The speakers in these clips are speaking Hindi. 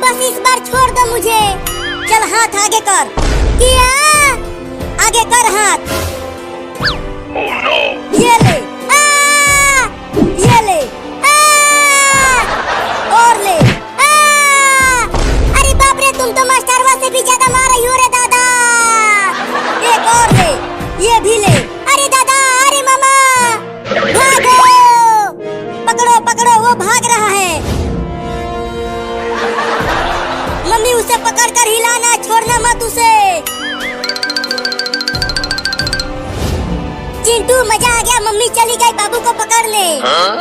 बस इस बार छोड़ दो मुझे। चल हाथ आगे कर। किया आगे कर हाथ। ये ले ये ले और ले। अरे बाप रे, तुम तो मास्टरवा से भी ज्यादा मार रही हो रे दादा। एक और ले, ये भी ले। अरे दादा, अरे मामा, भागो, पकड़ो पकड़ो, वो भाग रहा है। मम्मी उसे पकड़कर हिलाना, छोड़ना मत उसे। चिंटू, मजा आ गया, मम्मी चली गई बाबू को पकड़ने।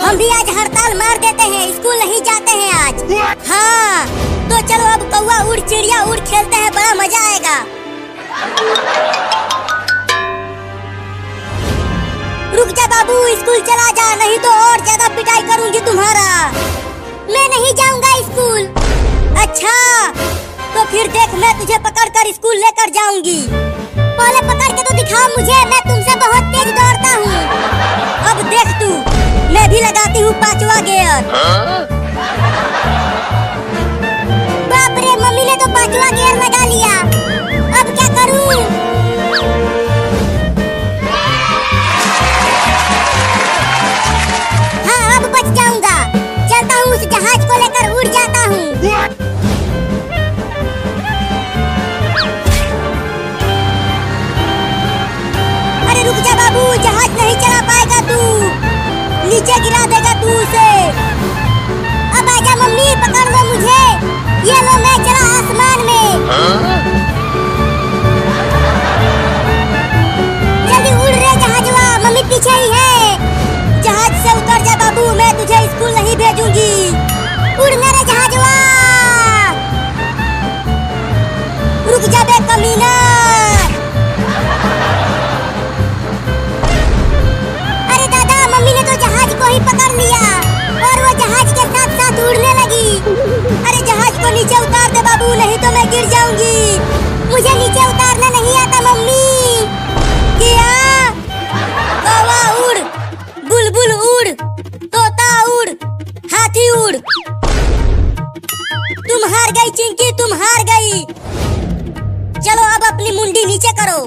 हम भी आज हड़ताल मार देते हैं, स्कूल नहीं जाते हैं आज। हाँ तो चलो अब कौवा उड़ चिड़िया उड़ खेलते हैं, बड़ा मजा आएगा। रुक जा बाबू, स्कूल चला जा, नहीं तो और ज्यादा पिटाई करूंगी तुम्हारा। मैं नहीं जाऊंगा स्कूल। अच्छा तो फिर देख, मैं तुझे पकड़कर स्कूल लेकर जाऊंगी। पहले पकड़ के तो दिखाओ मुझे, मैं तुमसे बहुत तेज दौड़ता हूँ। अब देख तू, मैं भी लगाती हूँ 5वां गियर। बाप रे, मम्मी ने तो 5वां गियर लगा लिया। अब क्या करूँ? हाँ अब बच जाऊंगा। चलता हूँ, उस जहाज को लेकर उड़ जाता हूँ। रुक जा बाबू, जहाज नहीं चला पाएगा तू, नीचे गिरा देगा तू उसे। अब आजा मम्मी, पकड़ लो मुझे। ये लो, मैं चला आसमान में। जल्दी उड़ रे जहाजवा, मम्मी पीछे ही है। जहाज से उतर जा बाबू, मैं तुझे स्कूल नहीं भेजूंगी। उड़ना रे जहाजवा। रुक जा बे कमीना। मम्मी ने तो जहाज को ही पकड़ लिया और वो जहाज के साथ साथ उड़ने लगी। अरे जहाज को नीचे उतार दे बाबू, नहीं तो मैं गिर जाऊंगी। मुझे नीचे उतारना नहीं आता मम्मी। किया कौवा उड़, बुलबुल उड़, तोता उड़, हाथी उड़। तुम हार गई चिंकी, तुम हार गई। चलो अब अपनी मुंडी नीचे करो,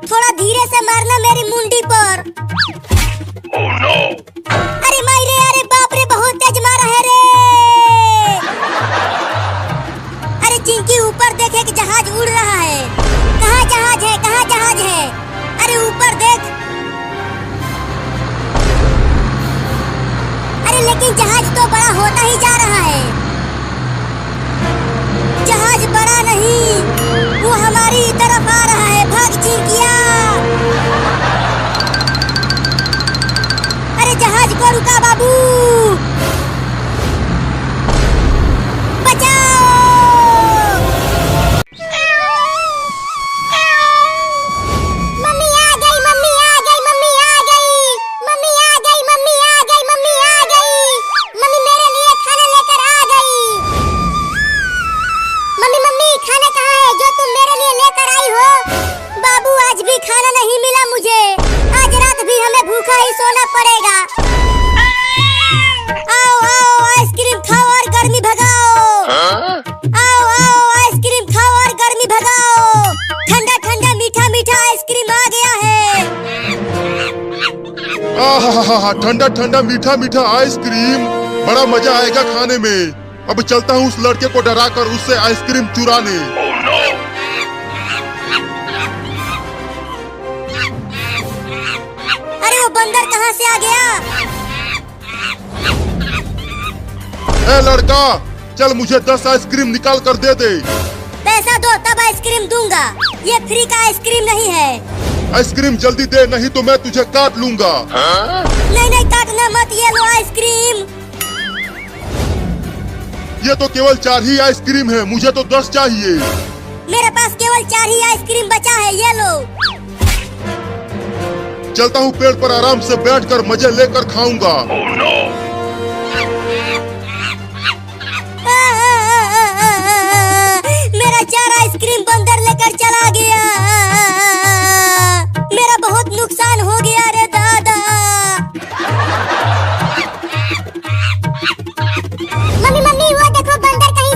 थोड़ा धीरे से मारना मेरी मुंडी पर। Oh no! अरे मायरे, अरे बाप रे, बहुत तेज मारा है रे। अरे चिंकी ऊपर देखे कि जहाज उड़ रहा है। कहाँ जहाज है, कहाँ जहाज है? अरे ऊपर देख। अरे लेकिन जहाज तो बड़ा होता ही जा रहा है। जहाज बड़ा नहीं, वो हमारी तरफ आ रहा है। भाग चिंकिया। जहाज को रुका बाबू, बचाओ। मम्मी आ गई, मम्मी आ गई, मम्मी आ गई, मम्मी आ गई, मम्मी आ गई, मम्मी आ गई। मम्मी मेरे लिए खाना लेकर आ गई। मम्मी मम्मी, खाना कहाँ है जो तुम मेरे लिए लेकर आई हो? बाबू, आज भी खाना नहीं मिला मुझे। आज रात भी हमें भूखा ही सोना पड़ेगा। आओ आओ, आइसक्रीम खाओ और गर्मी भगाओ। आओ आओ, आइसक्रीम खाओ और गर्मी भगाओ। ठंडा ठंडा मीठा मीठा आइसक्रीम आ गया है। आहा, ठंडा ठंडा मीठा मीठा आइसक्रीम, बड़ा मजा आएगा खाने में। अब चलता हूँ उस लड़के को डराकर उससे आइसक्रीम चुराने। अरे वो बंदर कहाँ से आ गया? ए लड़का, चल मुझे 10 आइसक्रीम निकाल कर दे दे। पैसा दो तब आइसक्रीम दूंगा, ये फ्री का आइसक्रीम नहीं है। आइसक्रीम जल्दी दे, नहीं तो मैं तुझे काट लूंगा। नहीं नहीं, काटना मत, ये लो आइसक्रीम। ये तो केवल 4 ही आइसक्रीम है, मुझे तो 10 चाहिए। मेरे पास केवल 4 ही आइसक्रीम बचा है, ये लो। चलता हूँ, पेड़ पर आराम से बैठकर मजे लेकर खाऊंगा। मेरा 4 आइसक्रीम बंदर लेकर चला गया। मेरा बहुत नुकसान हो गया रे दादा। मम्मी मम्मी, वो देखो बंदर कहीं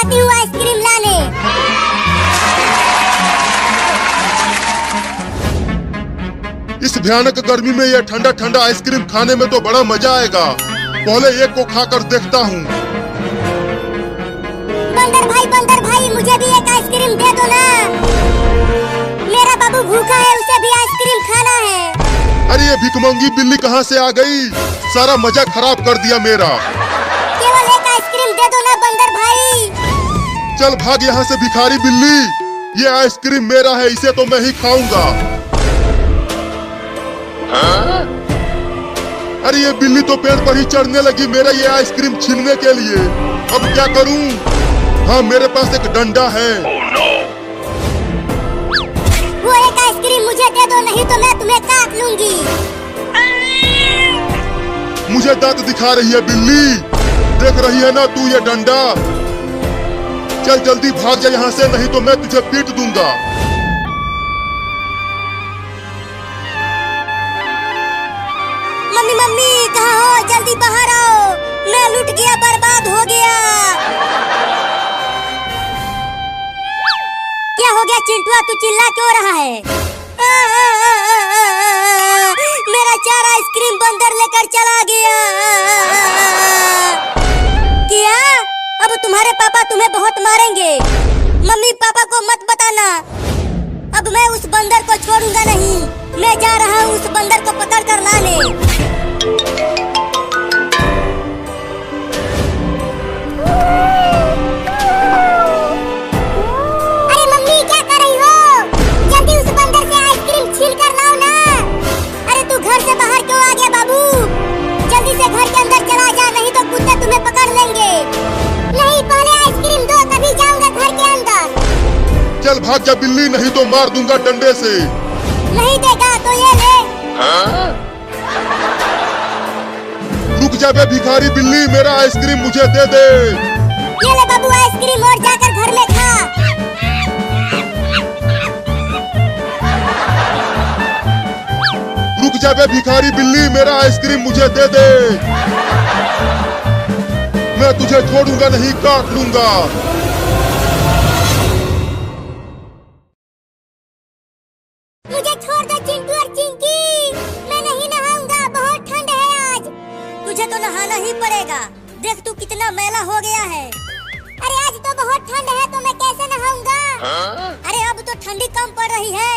जाती हूँ आइसक्रीम लाने। इस भयानक गर्मी में ये ठंडा ठंडा आइसक्रीम खाने में तो बड़ा मजा आएगा। पहले एक को खाकर देखता हूँ। बंदर भाई मुझे भी एक आइसक्रीम दे दो ना। मेरा बाबू भूखा है, उसे भी आइसक्रीम खाना है। अरे ये भिखमंगी बिल्ली कहाँ से आ गई? सारा मजा खराब कर दिया मेरा। केवल एक आइसक्रीम दे दो ना बंदर भाई। चल भाग यहाँ से भिखारी बिल्ली। ये आइसक्रीम मेरा है, इसे तो मैं ही खाऊंगा। अरे ये बिल्ली तो पेड़ पर ही चढ़ने लगी मेरा ये आइसक्रीम छीनने के लिए। अब क्या करूं? हाँ, मेरे पास एक डंडा है। वो एक आइसक्रीम मुझे दे दो, नहीं तो मैं तुम्हें काट लूंगी। मुझे दांत दिखा रही है बिल्ली। देख रही है ना तू ये डंडा? चल जल्दी भाग जा यहाँ से, नहीं तो मैं तुझे पीट दूंगा। मम्मी कहाँ हो? जल्दी बाहर आओ, मैं लुट गया, बर्बाद हो गया। क्या हो गया चिंटुआ, तू चिल्ला क्यों रहा है? मेरा 4 आइसक्रीम बंदर लेकर चला गया। क्या? अब तुम्हारे पापा तुम्हें बहुत मारेंगे। मम्मी पापा को मत बताना। अब मैं उस बंदर को छोड़ूंगा नहीं। मैं जा रहा हूँ उस बंदर को पकड़ कर लाने। अरे मम्मी क्या कर रही हो? जल्दी उस बंदर से आइसक्रीम छीन कर लाओ ना। अरे तू घर से बाहर क्यों आ गया बाबू? जल्दी से घर के अंदर चला जा, नहीं तो कुत्ते तुम्हें पकड़ लेंगे। नहीं, पहले आइसक्रीम दो, तभी जाऊंगा घर के अंदर। चल भाग जा बिल्ली, नहीं तो मार दूंगा डंडे से। नहीं देगा तो ये ले। रुक जा बे भिखारी बिल्ली, मेरा आइसक्रीम मुझे दे दे। ये ले बाबू आइसक्रीम, और जाकर घर में खा। रुक जा बे भिखारी बिल्ली, मेरा आइसक्रीम मुझे दे दे। मैं तुझे छोड़ूंगा नहीं, काट लूंगा। मुझे छोड़ दो चिंटू और चिंकी, मैं नहीं नहाऊंगा, बहुत ठंड है आज। तुझे तो नहाना ही पड़ेगा, देख तू कितना मैला हो गया है। अरे आज तो बहुत ठंड है, तो मैं कैसे नहाऊंगा? अरे अब तो ठंडी कम पड़ रही है,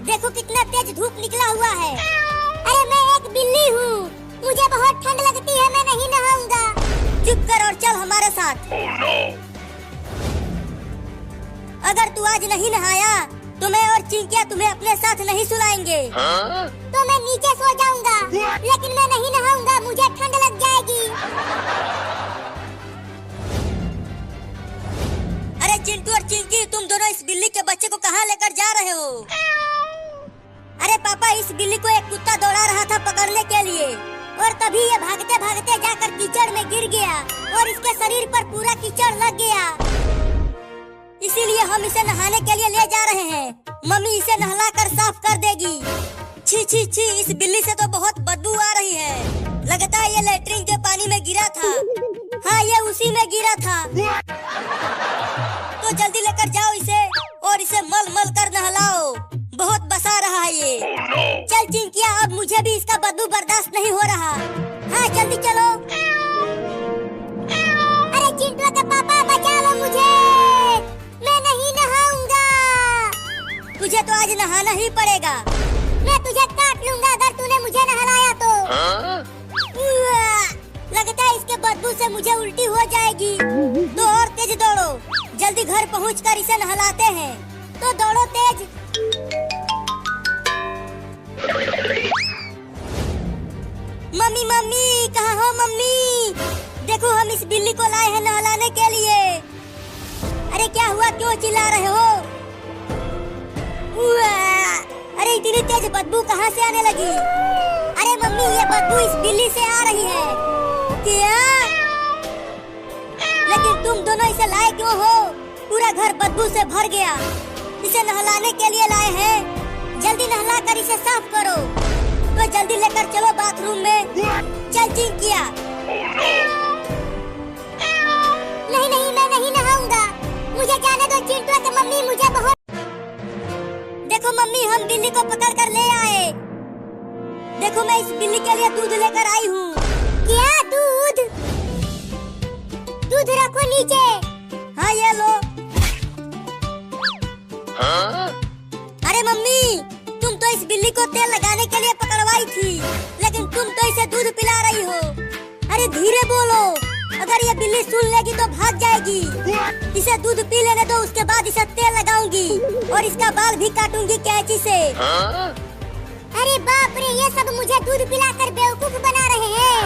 देखो कितना तेज धूप निकला हुआ है। अरे मैं एक बिल्ली हूँ, मुझे बहुत ठंड लगती है, मैं नहीं नहाऊंगा। चुप कर और चल हमारे साथ। अगर तू आज नहीं नहाया तो मैं और चिंकिया तुम्हें अपने साथ नहीं सुलाएंगे। तो मैं नीचे सो जाऊंगा, लेकिन मैं नहीं नहाऊंगा, मुझे ठंड लग जाएगी। अरे चिंटू और चिंकी, तुम दोनों इस बिल्ली के बच्चे को कहाँ लेकर जा रहे हो? अरे पापा, इस बिल्ली को एक कुत्ता दौड़ा रहा था पकड़ने के लिए, और तभी ये भागते भागते जाकर कीचड़ में गिर गया और इसके शरीर पर पूरा कीचड़ लग गया। इसीलिए हम इसे नहाने के लिए ले जा रहे हैं। मम्मी इसे नहलाकर साफ कर देगी। छी छी छी, इस बिल्ली से तो बहुत बदबू आ रही है। लगता है ये लेटरिन के पानी में गिरा था। हाँ, ये उसी में गिरा था। तो जल्दी लेकर जाओ इसे और इसे मल मल कर नहलाओ, बहुत बसा रहा है ये। चल चिंकिया, अब मुझे भी इसका बदबू बर्दाश्त नहीं हो रहा। हाँ जल्दी चलो। अरे चिंटू का पापा, बचा लो मुझे, मैं नहीं नहाऊंगा। तुझे तो आज नहाना ही पड़ेगा, मैं तुझे काट लूंगा अगर तूने मुझे नहलाया तो। लगता है इसके बदबू से मुझे उल्टी हो जाएगी। तो और तेज दौड़ो, जल्दी घर पहुंचकर इसे नहलाते हैं। तो दौड़ो तेज। मम्मी मम्मी, कहाँ हो मम्मी? देखो हम इस बिल्ली को लाए हैं नहलाने के लिए। अरे क्या हुआ, क्यों चिल्ला रहे हो? अरे इतनी तेज बदबू कहाँ से आने लगी? अरे मम्मी, ये बदबू इस बिल्ली से आ रही है। क्या? लेकिन तुम दोनों इसे लाए क्यों हो? पूरा घर बदबू से भर गया। इसे नहलाने के लिए लाए हैं, जल्दी नहला कर इसे साफ करो। तो जल्दी लेकर चलो बाथरूम में। चल चिंकिया। नहीं नहीं, मैं नहीं नहाऊंगा, मुझे जाने दो चिंटू के मम्मी, मुझे बहुत। देखो मम्मी, हम बिल्ली को पकड़ कर ले आए। देखो मैं इस बिल्ली के लिए दूध लेकर आई हूँ। क्या दूध? दूध रखो नीचे। हाँ ये लो। अरे मम्मी, तुम तो इस बिल्ली को तेल लगाने के लिए पकड़वाई थी, लेकिन तुम तो इसे दूध पिला रही हो। अरे धीरे बोलो, अगर ये बिल्ली सुन लेगी तो भाग जाएगी। इसे दूध पी लेने दो, उसके बाद इसे तेल लगाऊंगी और इसका बाल भी काटूंगी कैंची से। अरे बाप रे, ये सब मुझे दूध पिलाकर बेवकूफ बना रहे हैं।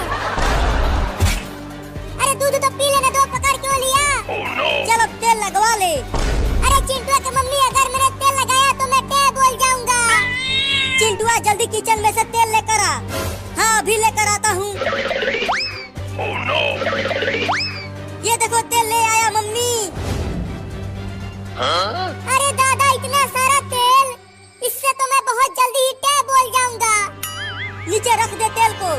अरे दूध तो पी लेने दो, पकड़ क्यों लिया? चलो तेल लगवा ले। अरे चिंटू की मम्मी, अगर मैंने तेल लगाया तो मैं क्या बोल जाऊंगा? चिंटू जल्दी किचन में से तेल लेकर आ। हाँ अभी लेकर आता हूँ। ये देखो तेल ले आया मम्मी। अरे दादा, इतना सारा तेल, इससे तो मैं बहुत जल्दी ही क्या बोल जाऊंगा। नीचे रख दे तेल को।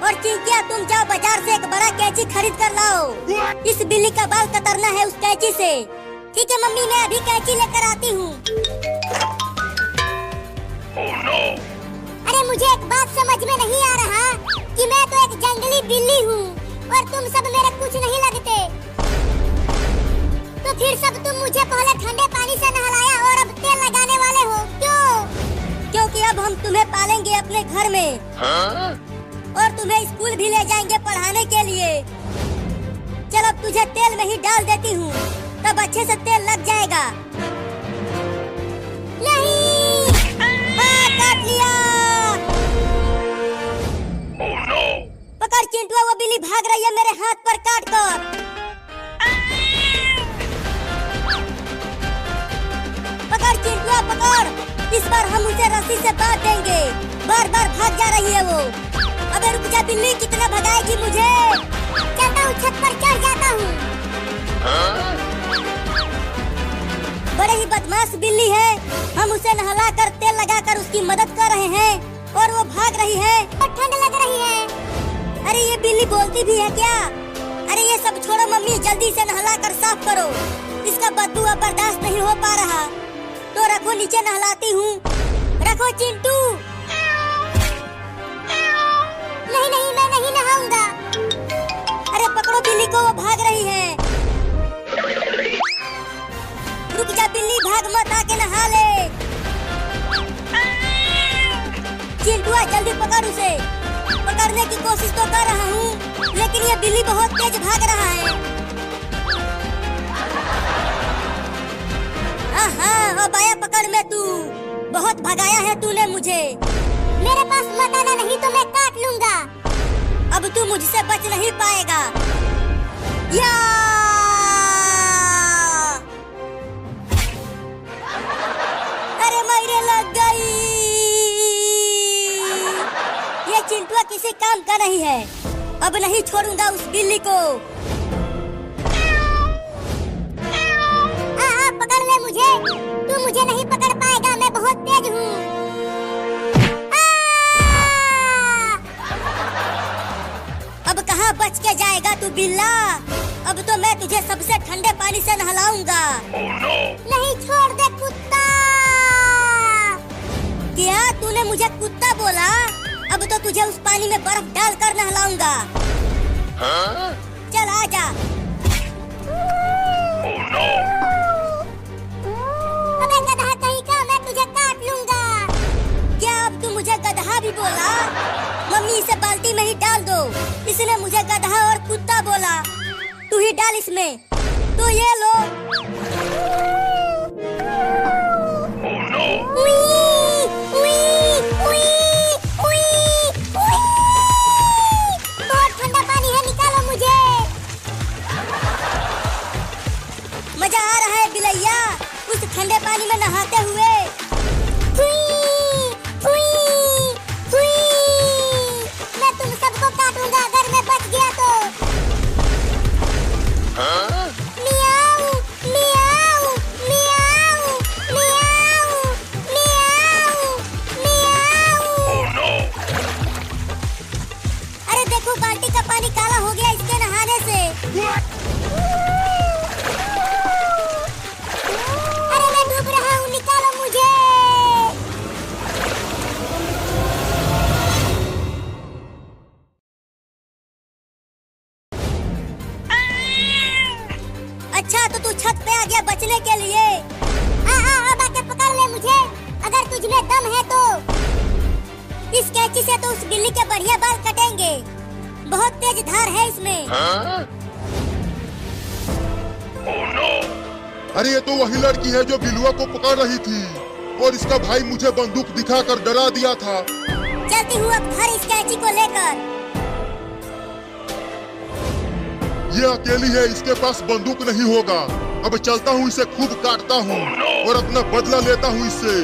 और चिंकिया, तुम जाओ बाजार से एक बड़ा कैंची खरीद कर लाओ। इस बिल्ली का बाल कतरना है उस कैंची से। ठीक है मम्मी, मैं अभी कैंची लेकर आती हूँ। अरे मुझे एक बात समझ में नहीं आ रहा कि मैं तो एक जंगली बिल्ली हूँ और तुम सब मेरे कुछ नहीं लगते। तो फिर सब तुम मुझे पहले ठंडे पानी से नहलाया और अब तेल लगाने वाले हो, क्यों? क्योंकि अब हम तुम्हें पालेंगे अपने घर में। और तुम्हें स्कूल भी ले जाएंगे पढ़ाने के लिए। चलो अब तुझे तेल में ही डाल देती हूँ, तब अच्छे से तेल लग जाएगा। नहीं, काट लिया। पकड़ चिंटू, वो बिल्ली भाग रही है मेरे हाथ पर काट कर। पकड़ चिंटू, पकड़। इस बार हम उसे रस्सी से बांध देंगे। बार बार भाग जा रही है वो। अबे रुक जा बिल्ली, कितना भगाएगी मुझे? चलता हूँ, छत पर चढ़ जाता हूँ। बड़े ही बदमाश बिल्ली है। हम उसे नहला कर तेल लगा कर उसकी मदद कर रहे हैं और वो भाग रही है और ठंड लग रही है। अरे ये बिल्ली बोलती भी है क्या? अरे ये सब छोड़ो मम्मी, जल्दी से नहला कर साफ करो। इसका बदबू अब बर्दाश्त नहीं हो पा रहा। तो रखो नीचे, नहलाती हूँ। रखो चिंटू। नहीं नहीं, मैं नहीं नहाऊंगा। अरे पकड़ो बिल्ली को, वो भाग रही है। रुक जा बिल्ली, भाग मत, आके नहा ले। चिंटू जल्दी पकड़ उसे। पकड़ने की कोशिश तो कर रहा हूँ, लेकिन ये बिल्ली बहुत तेज भाग रहा है। हाँ, अब आया पकड़ में तू। बहुत भगाया है तूने मुझे। मेरे पास मत आना, नहीं तो मैं काट लूंगा। अब तू मुझसे बच नहीं पाएगा। या! अरे मेरे लग गई। ये चिंटू किसी काम का नहीं है। अब नहीं छोड़ूंगा उस बिल्ली को। पकड़ ले मुझे। तू मुझे नहीं पकड़ पाएगा, मैं बहुत तेज हूँ। अब कहाँ बच के जाएगा तू बिल्ला? अब तो मैं तुझे सबसे ठंडे पानी से नहलाऊंगा। नहीं, छोड़ दे कुत्ता। क्या तूने मुझे कुत्ता बोला? अब तो तुझे उस पानी में बर्फ डालकर नहलाऊंगा। चल आजा। अबे गधा कहीं का, मैं तुझे काट लूंगा। क्या अब तू मुझे गधा भी बोला? मम्मी इसे बाल्टी में ही डाल दो। इसने मुझे गधा और कुत्ता बोला। तू ही डाल इसमें। तो ये लो। बहुत ठंडा पानी है, निकालो मुझे। मजा आ रहा है बिलैया उस ठंडे पानी में नहाते हुए। मैं तुम सबको काटूंगा अगर मैं बच गया तो। मियाऊ, मियाऊ, मियाऊ, मियाऊ, मियाऊ, मियाऊ। अरे देखो, बाल्टी का पानी काला हो गया इसके नहाने से। अच्छा तो तू छत पे आ गया बचने के लिए। अब आके पकड़ ले मुझे, अगर तुझ में दम है तो। इस कैंची से तो उस बिल्ली के बढ़िया बाल कटेंगे, बहुत तेज धार है इसमें। Oh, no! अरे ये तो वही लड़की है जो बिलुआ को पकड़ रही थी, और इसका भाई मुझे बंदूक दिखाकर डरा दिया था। चलती हूँ अब घर इस कैंची को लेकर। ये अकेली है, इसके पास बंदूक नहीं होगा। अब चलता हूँ, इसे खूब काटता हूँ और अपना बदला लेता हूँ इससे।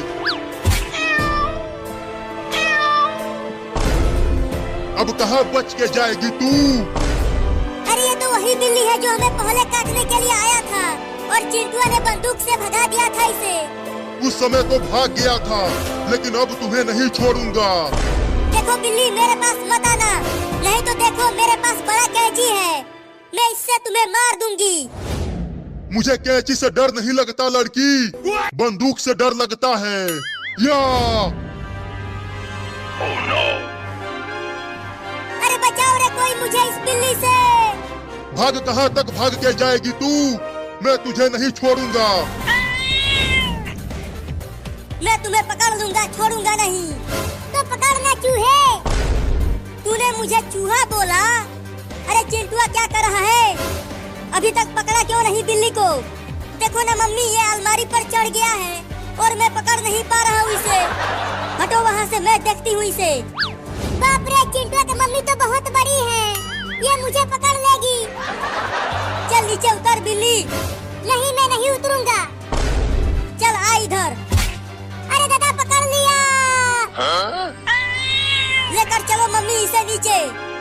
अब कहाँ बच के जाएगी तू? अरे ये तो वही बिल्ली है जो हमें पहले काटने के लिए आया था, और चिंटुआ ने बंदूक से भगा दिया था इसे। उस समय तो भाग गया था, लेकिन अब तुम्हें नहीं छोड़ूंगा। देखो बिल्ली, मेरे पास मत आना, नहीं तो देखो मेरे पास बड़ा कैंची है, मैं इससे तुम्हें मार दूंगी। मुझे कैंची से डर नहीं लगता लड़की, बंदूक से डर लगता है। या Oh, no! अरे बचाओ रे कोई मुझे इस बिल्ली से। भाग कहाँ तक भाग के जाएगी तू? मैं तुझे नहीं छोड़ूंगा। मैं तुम्हें पकड़ लूंगा, छोड़ूंगा नहीं। तो पकड़ना चूहे। तूने मुझे चूहा बोला? अरे चिंटुआ क्या कर रहा है? अभी तक पकड़ा क्यों नहीं बिल्ली को? देखो ना मम्मी, ये अलमारी पर चढ़ गया है और मैं पकड़ नहीं पा रहा हूँ इसे। हटो वहाँ से, मैं देखती हूँ इसे। बाप रे, चिंटुआ की मम्मी तो बहुत बड़ी है, ये मुझे पकड़ लेगी। चल नीचे उतर बिल्ली। नहीं, मैं नहीं उतरूंगा। चल आ इधर। अरे दादा पकड़ लिया। लेकर चलो मम्मी इसे नीचे,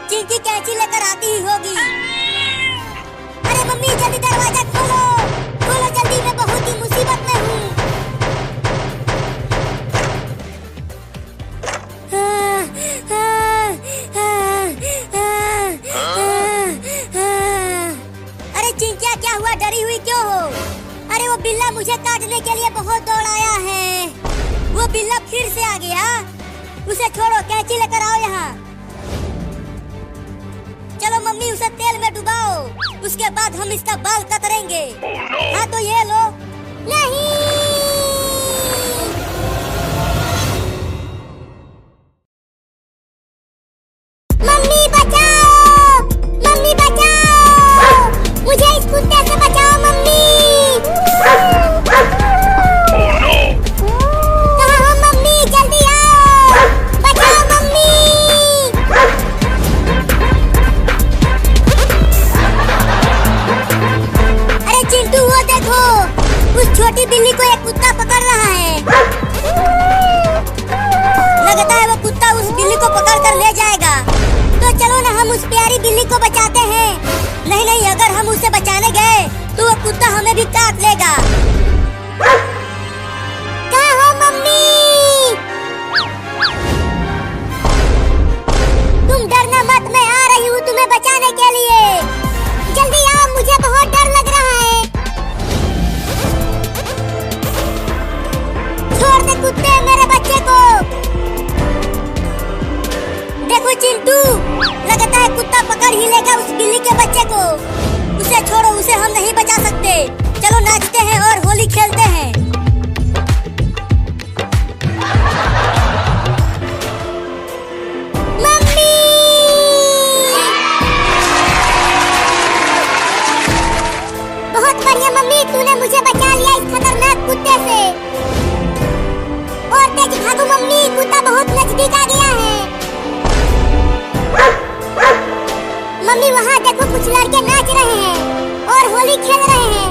चिंकी कैंची लेकर आती ही होगी। अरे मम्मी जल्दी दरवाजा खोलो, खोलो जल्दी, मैं बहुत ही मुसीबत में हूँ। अरे चिंकिया क्या हुआ, डरी हुई क्यों हो? अरे वो बिल्ला मुझे काटने के लिए बहुत दौड़ाया है। वो बिल्ला फिर से आ गया। उसे छोड़ो, कैंची लेकर आओ यहाँ। चलो मम्मी उसे तेल में डुबाओ, उसके बाद हम इसका बाल कतरेंगे। हाँ तो ये लो। नहीं, मम्मी बचाओ, मम्मी बचाओ, मुझे इस कुत्ते से बचाओ मम्मी। कहाँ हो मम्मी, जल्दी आओ, बचाओ मम्मी। अरे चिंटू वो देखो, उस छोटी बिल्ली को एक कुत्ता पकड़ रहा है। लगता है वो कुत्ता उस बिल्ली को पकड़ कर ले जाएगा। तो चलो ना हम उस प्यारी बिल्ली को बचाते हैं। नहीं नहीं, अगर हम उसे बचाने गए तो वो कुत्ता हमें भी काट लेगा। कहाँ हो मम्मी? तुम डरना मत, मैं आ रही हूँ तुम्हें बचाने के लिए। जल्दी आओ, मुझे बहुत डर लग रहा है। छोड़ दे कुत्ते मेरे बच्चे को। देखो चिंटू, लगता है कुत्ता पकड़ ही लेगा उस बिल्ली के बच्चे को। उसे छोड़ो, उसे हम नहीं बचा सकते। चलो नाचते हैं और होली खेलते हैं। मम्मी! बहुत बढ़िया मम्मी, तूने मुझे बचा लिया इस खतरनाक कुत्ते से। और तेज भागो मम्मी, कुत्ता बहुत नजदीक आ गया है। मम्मी वहाँ देखो, कुछ लड़के नाच रहे हैं और होली खेल रहे हैं।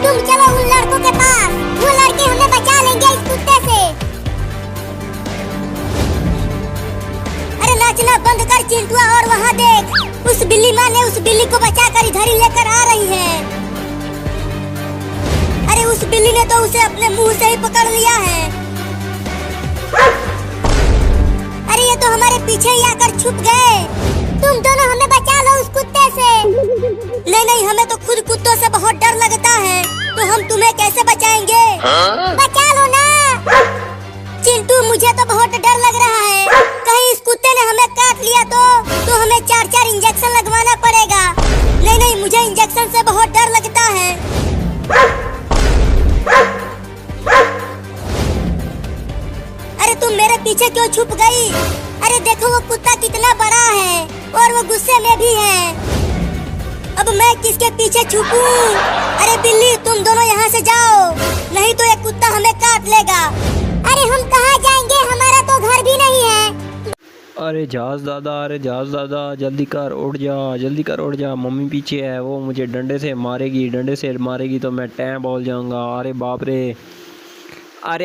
तुम चलो उन लड़कों के पास, वो लड़के हमें बचा लेंगे इस कुत्ते से। अरे नाचना बंद कर चिंटुआ, और वहाँ देख, उस बिल्ली माँ ने उस बिल्ली को बचाकर इधर ही लेकर आ रही है। अरे उस बिल्ली ने तो उसे अपने मुंह से ही पकड़ लिया है। अरे ये तो हमारे पीछे ही आकर छुप गए। तुम दोनों हमें बचा लो उस कुत्ते से। नहीं नहीं, हमें तो खुद कुत्तों से बहुत डर लगता है, तो हम तुम्हें कैसे बचाएंगे? बचा लो ना। चिंटू मुझे तो बहुत डर लग रहा है, कहीं इस कुत्ते ने हमें काट लिया तो हमें 4-4 इंजेक्शन लगवाना पड़ेगा। नहीं नहीं, मुझे इंजेक्शन से बहुत डर लगता है। अरे तुम मेरे पीछे क्यों छुप गई? अरे देखो वो कुत्ता कितना बड़ा है और वो गुस्से में भी है। अब मैं किसके पीछे छुपूं? अरे बिल्ली तुम दोनों यहाँ से जाओ, नहीं तो ये कुत्ता हमें काट लेगा। अरे हम कहाँ जाएंगे, हमारा तो घर भी नहीं है। अरे जहाज दादा जल्दी कर, उड़ जा, जल्दी कर, उड़ जा। मम्मी पीछे है, वो मुझे डंडे से मारेगी तो मैं टैं बोल जाऊंगा। अरे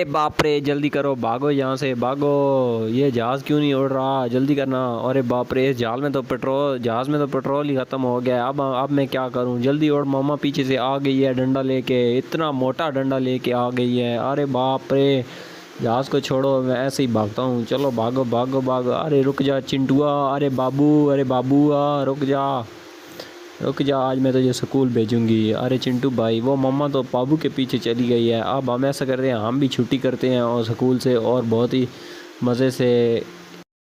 बाप रे, जल्दी करो, भागो यहाँ से, भागो। ये जहाज़ क्यों नहीं उड़ रहा, जल्दी करना। अरे बाप रे, जहाज़ में तो पेट्रोल ही ख़त्म हो गया। अब मैं क्या करूँ, जल्दी उड़। मम्मा पीछे से आ गई है डंडा लेके, इतना मोटा डंडा लेके आ गई है। अरे बाप रे, जहाज़ को छोड़ो, मैं ऐसे ही भागता हूँ। चलो भागो भागो भागो। अरे रुक जा चिंटुआ, अरे बाबू रुक जा, आज मैं तुझे स्कूल भेजूंगी। अरे चिंटू भाई, वो मम्मा तो बाबू के पीछे चली गई है। अब हम ऐसा करते हैं, हम भी छुट्टी करते हैं और स्कूल से, और बहुत ही मज़े से